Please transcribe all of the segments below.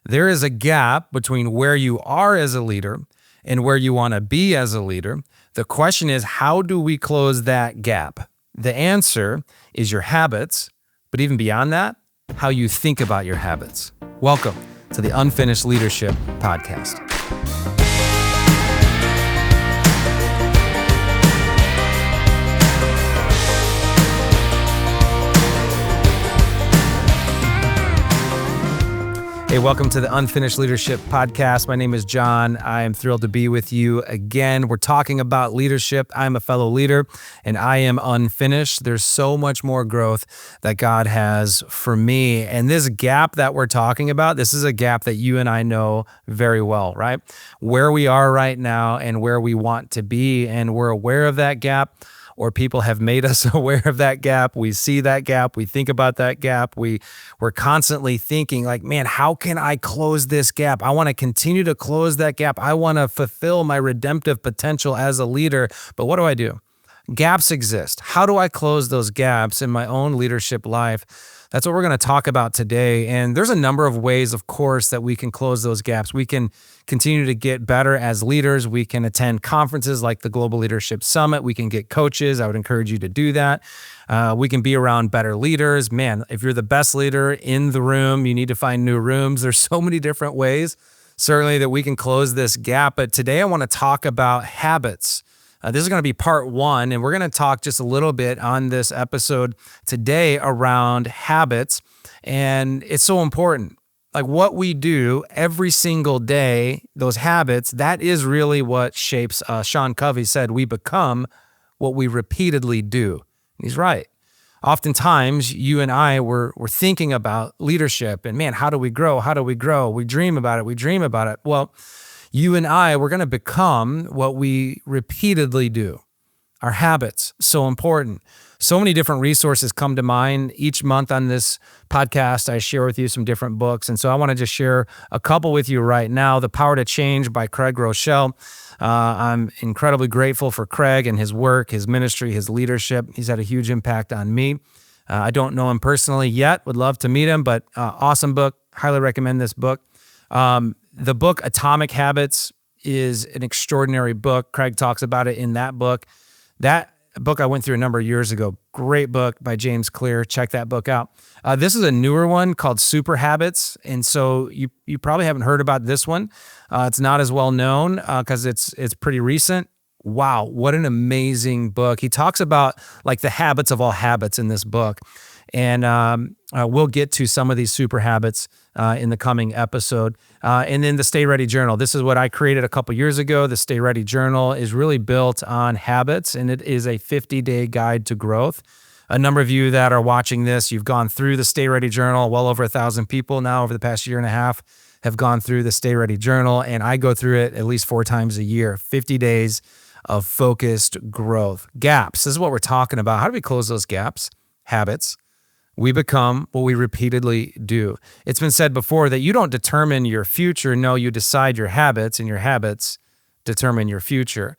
There is a gap between where you are as a leader and where you want to be as a leader. The question is, how do we close that gap? The answer is your habits, but even beyond that, how you think about your habits. Welcome to the Unfinished Leadership Podcast. Hey, welcome to the Unfinished Leadership Podcast. My name is Jon. I am thrilled to be with you again. We're talking about leadership. I'm a fellow leader and I am unfinished. There's so much more growth that God has for me. And this gap that we're talking about, this is a gap that you and I know very well, right? Where we are right now and where we want to be. And we're aware of that gap, or people have made us aware of that gap. We see that gap. We think about that gap. We're constantly thinking like, man, how can I close this gap? I want to continue to close that gap. I want to fulfill my redemptive potential as a leader. But what do I do? Gaps exist. How do I close those gaps in my own leadership life? That's what we're going to talk about today. And there's a number of ways, of course, that we can close those gaps. We can continue to get better as leaders. We can attend conferences like the Global Leadership Summit. We can get coaches. I would encourage you to do that. We can be around better leaders. Man, if you're the best leader in the room, you need to find new rooms. There's so many different ways, certainly, that we can close this gap. But today I want to talk about habits. This is going to be part one, and we're going to talk just a little bit on this episode today around habits. And it's so important. Like what we do every single day, those habits, that is really what shapes us. Sean Covey said, we become what we repeatedly do. And he's right. Oftentimes, you and I were thinking about leadership and, man, how do we grow? How do we grow? We dream about it. We dream about it. Well, you and I, we're going to become what we repeatedly do. Our habits, so important. So many different resources come to mind. Each month on this podcast, I share with you some different books. And so I want to just share a couple with you right now. The Power to Change by Craig Rochelle. I'm incredibly grateful for Craig and his work, his ministry, his leadership. He's had a huge impact on me. I don't know him personally yet, would love to meet him, but awesome book. Highly recommend this book. The book Atomic Habits is an extraordinary book. Craig talks about it in that book. That book I went through a number of years ago. Great book by James Clear. Check that book out. This is a newer one called Super Habits. And so you probably haven't heard about this one. It's not as well known because it's pretty recent. Wow, what an amazing book. He talks about like the habits of all habits in this book. And we'll get to some of these super habits in the coming episode. And then the Stay Ready Journal. This is what I created a couple years ago. The Stay Ready Journal is really built on habits, and it is a 50-day guide to growth. A number of you that are watching this, you've gone through the Stay Ready Journal. Well over 1,000 people now over the past year and a half have gone through the Stay Ready Journal, and I go through it at least 4 times a year. 50 days of focused growth. Gaps, this is what we're talking about. How do we close those gaps? Habits. We become what we repeatedly do. It's been said before that you don't determine your future. No, you decide your habits, and your habits determine your future.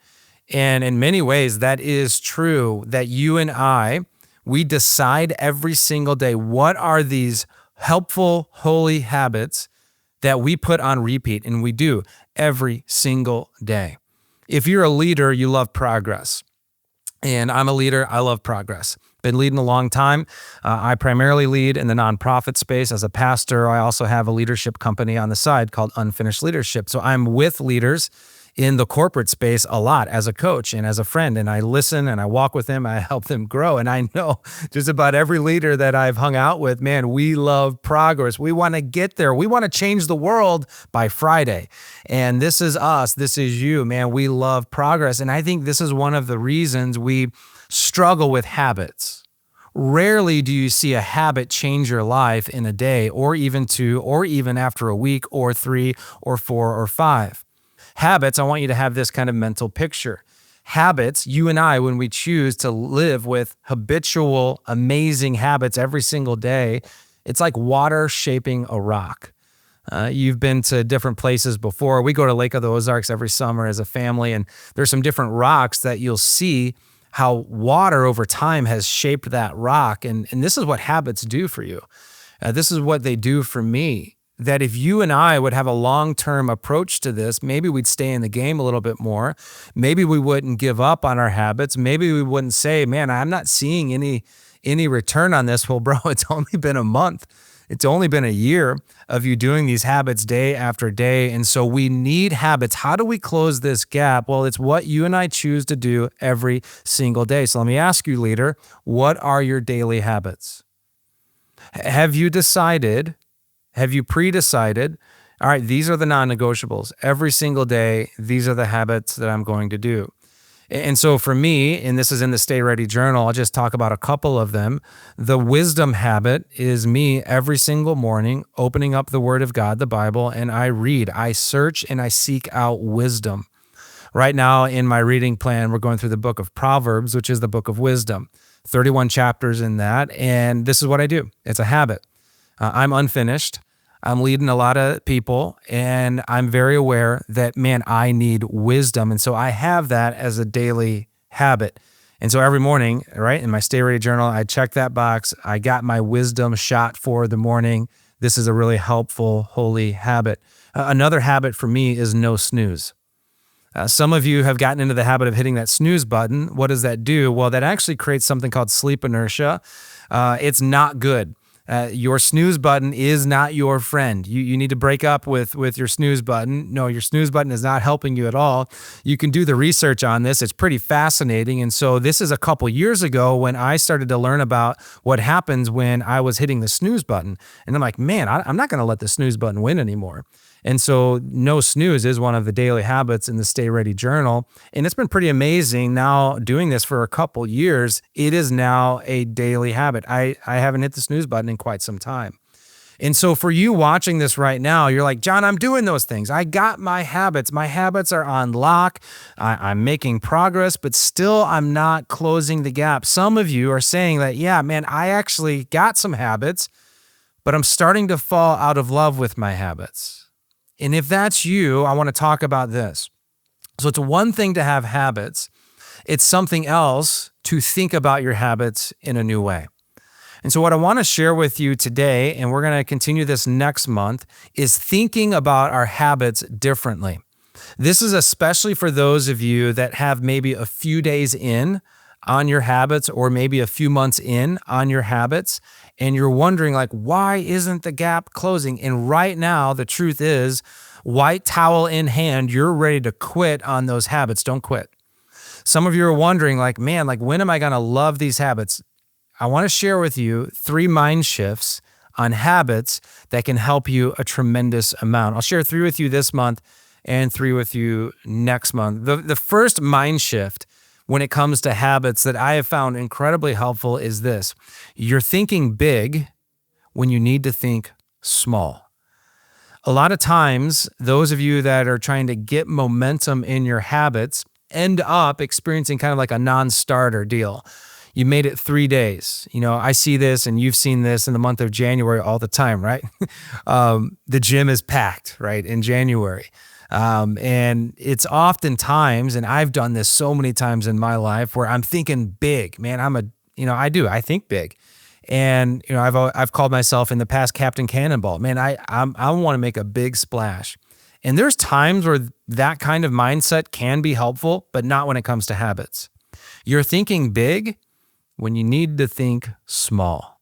And in many ways, that is true, that you and I, we decide every single day, what are these helpful, holy habits that we put on repeat, and we do every single day. If you're a leader, you love progress. And I'm a leader, I love progress. Been leading a long time. I primarily lead in the nonprofit space as a pastor. I also have a leadership company on the side called Unfinished Leadership. So I'm with leaders in the corporate space a lot as a coach and as a friend. And I listen and I walk with them. I help them grow. And I know just about every leader that I've hung out with, man, we love progress. We want to get there. We want to change the world by Friday. And this is us. This is you, man. We love progress. And I think this is one of the reasons we struggle with habits. Rarely do you see a habit change your life in a day or even 2 or even after a week or 3 or 4 or 5. Habits, I want you to have this kind of mental picture. Habits, you and I, when we choose to live with habitual, amazing habits every single day, it's like water shaping a rock. You've been to different places before. We go to Lake of the Ozarks every summer as a family, and there's some different rocks that you'll see how water over time has shaped that rock. And this is what habits do for you. This is what they do for me. that if you and I would have a long-term approach to this, maybe we'd stay in the game a little bit more. Maybe we wouldn't give up on our habits. Maybe we wouldn't say, man, I'm not seeing any return on this. Well, bro, it's only been a month. It's only been a year of you doing these habits day after day. And so we need habits. How do we close this gap? Well, it's what you and I choose to do every single day. So let me ask you, leader, what are your daily habits? Have you decided? Have you pre-decided? All right, these are the non-negotiables. Every single day, these are the habits that I'm going to do. And so for me, and this is in the Stay Ready Journal, I'll just talk about a couple of them. The wisdom habit is me every single morning opening up the Word of God, the Bible, and I read, I search, and I seek out wisdom. Right now in my reading plan, we're going through the book of Proverbs, which is the book of wisdom. 31 chapters in that, and this is what I do. It's a habit. I'm unfinished. I'm leading a lot of people, and I'm very aware that, man, I need wisdom. And so I have that as a daily habit. And so every morning, right, in my Stay Ready Journal, I check that box. I got my wisdom shot for the morning. This is a really helpful, holy habit. Another habit for me is no snooze. Some of you have gotten into the habit of hitting that snooze button. What does that do? Well, that actually creates something called sleep inertia. It's not good. Your snooze button is not your friend. You need to break up with your snooze button. No, your snooze button is not helping you at all. You can do the research on this. It's pretty fascinating. And so this is a couple years ago when I started to learn about what happens when I was hitting the snooze button. And I'm like, man, I'm not going to let the snooze button win anymore. And so no snooze is one of the daily habits in the Stay Ready Journal. And it's been pretty amazing now doing this for a couple years. It is now a daily habit. I haven't hit the snooze button in quite some time. And so for you watching this right now, you're like, Jon, I'm doing those things. I got my habits. My habits are on lock. I'm making progress, but still I'm not closing the gap. Some of you are saying that, yeah, man, I actually got some habits, but I'm starting to fall out of love with my habits. And if that's you, I want to talk about this. So it's one thing to have habits. It's something else to think about your habits in a new way. And so what I want to share with you today, and we're going to continue this next month, is thinking about our habits differently. This is especially for those of you that have maybe a few days in on your habits or maybe a few months in on your habits, and you're wondering, like, why isn't the gap closing? And right now, the truth is, white towel in hand, you're ready to quit on those habits. Don't quit. Some of you are wondering, like, man, like, when am I going to love these habits? I want to share with you 3 mind shifts on habits that can help you a tremendous amount. I'll share 3 with you this month and 3 with you next month. The first mind shift when it comes to habits that I have found incredibly helpful is this. You're thinking big when you need to think small. A lot of times, those of you that are trying to get momentum in your habits end up experiencing kind of like a non-starter deal. You made it 3 days. You know, I see this and you've seen this in the month of January all the time, right? The gym is packed, right, in January. And it's oftentimes, and I've done this so many times in my life, where I'm thinking big, man. I think big. And, you know, I've called myself in the past Captain Cannonball. Man, I want to make a big splash. And there's times where that kind of mindset can be helpful, but not when it comes to habits. You're thinking big when you need to think small.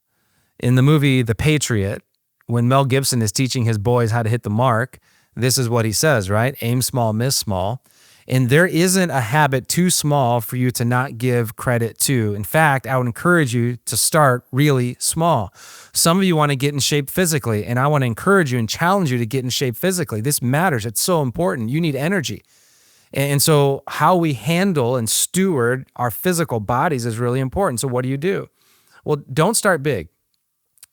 In the movie The Patriot, when Mel Gibson is teaching his boys how to hit the mark, this is what he says, right? Aim small, miss small. And there isn't a habit too small for you to not give credit to. In fact, I would encourage you to start really small. Some of you want to get in shape physically, and I want to encourage you and challenge you to get in shape physically. This matters. It's so important. You need energy. And so how we handle and steward our physical bodies is really important. So what do? Well, don't start big.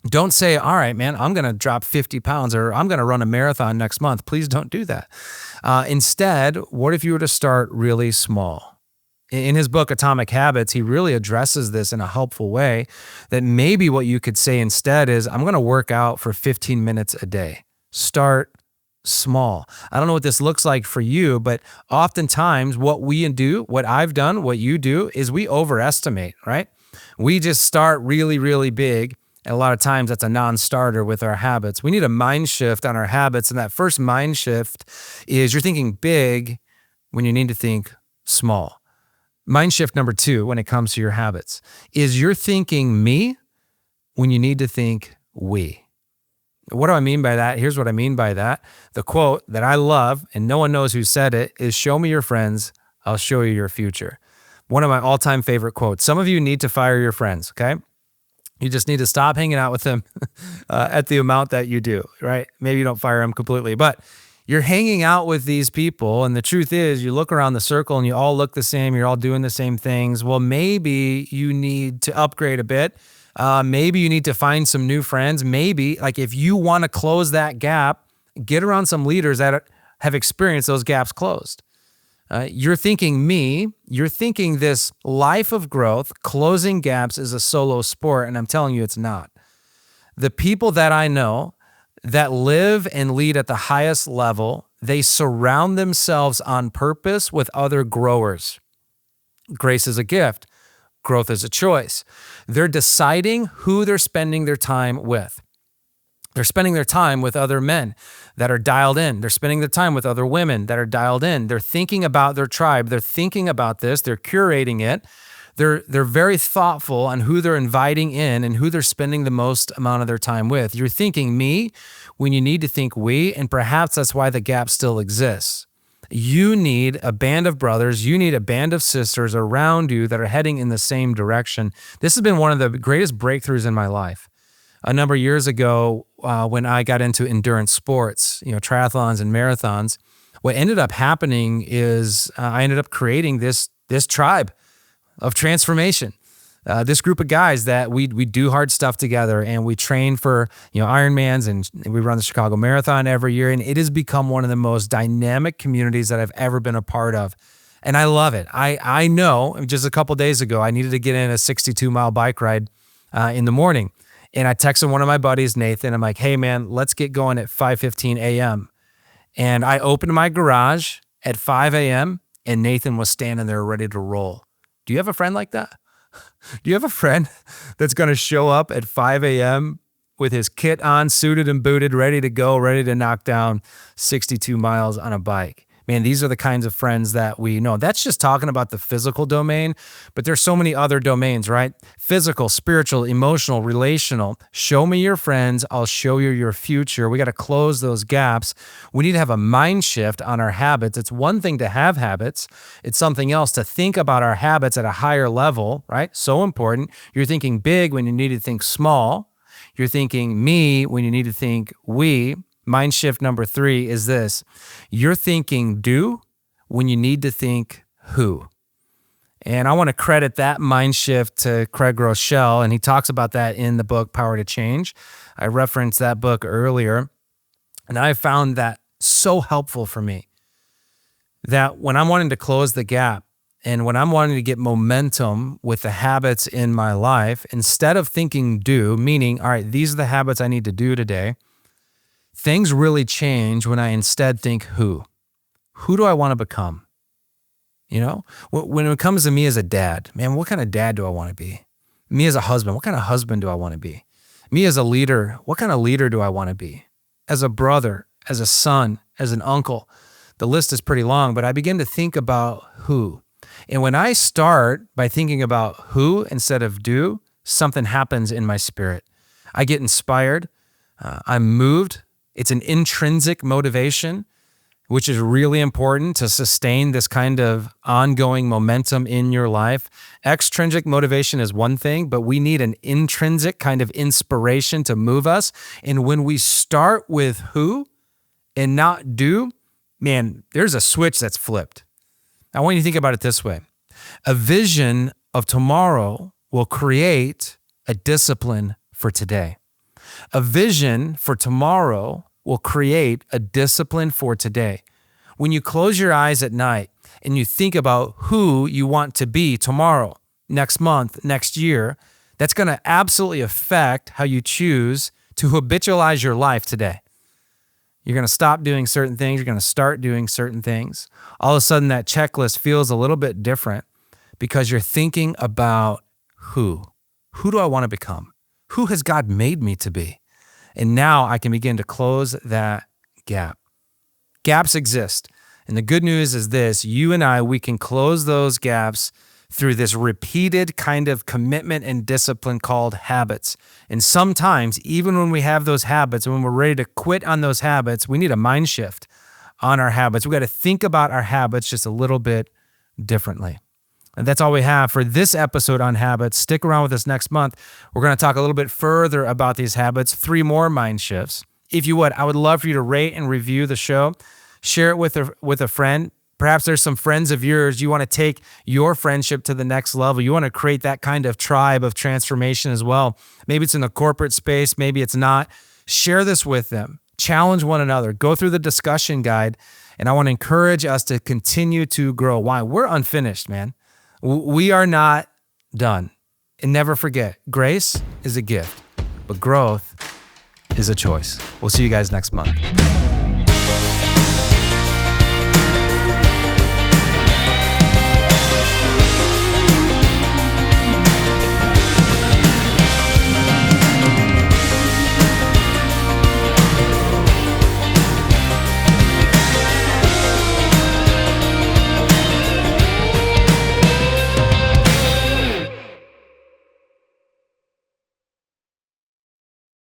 Don't say, all right, man, I'm going to drop 50 pounds or I'm going to run a marathon next month. Please don't do that. Instead, what if you were to start really small? In his book, Atomic Habits, he really addresses this in a helpful way, that maybe what you could say instead is, I'm going to work out for 15 minutes a day. Start small. I don't know what this looks like for you, but oftentimes what we do, what I've done, what you do, is we overestimate, right? We just start really, really big. And a lot of times that's a non-starter with our habits. We need a mind shift on our habits. And that first mind shift is you're thinking big when you need to think small. Mind shift number 2 when it comes to your habits is you're thinking me when you need to think we. What do I mean by that? Here's what I mean by that. The quote that I love, and no one knows who said it, is show me your friends, I'll show you your future. One of my all-time favorite quotes. Some of you need to fire your friends, okay? You just need to stop hanging out with them at the amount that you do, right? Maybe you don't fire them completely, but you're hanging out with these people, and the truth is you look around the circle and you all look the same, you're all doing the same things. Well, maybe you need to upgrade a bit. Maybe you need to find some new friends. Maybe, like if you want to close that gap, get around some leaders that have experienced those gaps closed. You're thinking me, you're thinking this life of growth, closing gaps is a solo sport, and I'm telling you it's not. The people that I know that live and lead at the highest level, they surround themselves on purpose with other growers. Grace is a gift. Growth is a choice. They're deciding who they're spending their time with. They're spending their time with other men that are dialed in. They're spending their time with other women that are dialed in. They're thinking about their tribe. They're thinking about this. They're curating it. They're very thoughtful on who they're inviting in and who they're spending the most amount of their time with. You're thinking me when you need to think we, and perhaps that's why the gap still exists. You need a band of brothers. You need a band of sisters around you that are heading in the same direction. This has been one of the greatest breakthroughs in my life. A number of years ago, when I got into endurance sports, triathlons and marathons, what ended up happening is I ended up creating this tribe of transformation. This group of guys that we do hard stuff together, and we train for Ironmans, and we run the Chicago Marathon every year, and it has become one of the most dynamic communities that I've ever been a part of. And I love it. I know just a couple days ago, I needed to get in a 62-mile bike ride in the morning. And I texted one of my buddies, Nathan. I'm like, hey, man, let's get going at 5:15 a.m. And I opened my garage at 5 a.m. and Nathan was standing there ready to roll. Do you have a friend like that? Do you have a friend that's going to show up at 5 a.m. with his kit on, suited and booted, ready to go, ready to knock down 62 miles on a bike? Man, these are the kinds of friends that we know. That's just talking about the physical domain, but there's so many other domains, right? Physical, spiritual, emotional, relational. Show me your friends. I'll show you your future. We got to close those gaps. We need to have a mind shift on our habits. It's one thing to have habits. It's something else to think about our habits at a higher level, right? So important. You're thinking big when you need to think small. You're thinking me when you need to think we. Mind shift number 3 is this. You're thinking do when you need to think who. And I want to credit that mind shift to Craig Rochelle, and he talks about that in the book, Power to Change. I referenced that book earlier, and I found that so helpful for me, that when I'm wanting to close the gap and when I'm wanting to get momentum with the habits in my life, instead of thinking do, meaning, all right, these are the habits I need to do today, things really change when I instead think who. Who do I want to become? When it comes to me as a dad, man, what kind of dad do I want to be? Me as a husband, what kind of husband do I want to be? Me as a leader, what kind of leader do I want to be? As a brother, as a son, as an uncle, the list is pretty long, but I begin to think about who. And when I start by thinking about who instead of do, something happens in my spirit. I get inspired. I'm moved. It's an intrinsic motivation, which is really important to sustain this kind of ongoing momentum in your life. Extrinsic motivation is one thing, but we need an intrinsic kind of inspiration to move us. And when we start with who and not do, man, there's a switch that's flipped. I want you to think about it this way. A vision of tomorrow will create a discipline for today. A vision for tomorrow will create a discipline for today. When you close your eyes at night and you think about who you want to be tomorrow, next month, next year, that's going to absolutely affect how you choose to habitualize your life today. You're going to stop doing certain things. You're going to start doing certain things. All of a sudden, that checklist feels a little bit different because you're thinking about who. Who do I want to become? Who has God made me to be? And now I can begin to close that gap. Gaps exist. And the good news is this: you and I, we can close those gaps through this repeated kind of commitment and discipline called habits. And sometimes, even when we have those habits, and when we're ready to quit on those habits, we need a mind shift on our habits. We got to think about our habits just a little bit differently. And that's all we have for this episode on habits. Stick around with us next month. We're going to talk a little bit further about these habits, 3 more mind shifts. If you would, I would love for you to rate and review the show. Share it with a friend. Perhaps there's some friends of yours. You want to take your friendship to the next level. You want to create that kind of tribe of transformation as well. Maybe it's in the corporate space. Maybe it's not. Share this with them. Challenge one another. Go through the discussion guide. And I want to encourage us to continue to grow. Why? We're unfinished, man. We are not done. And never forget, grace is a gift, but growth is a choice. We'll see you guys next month.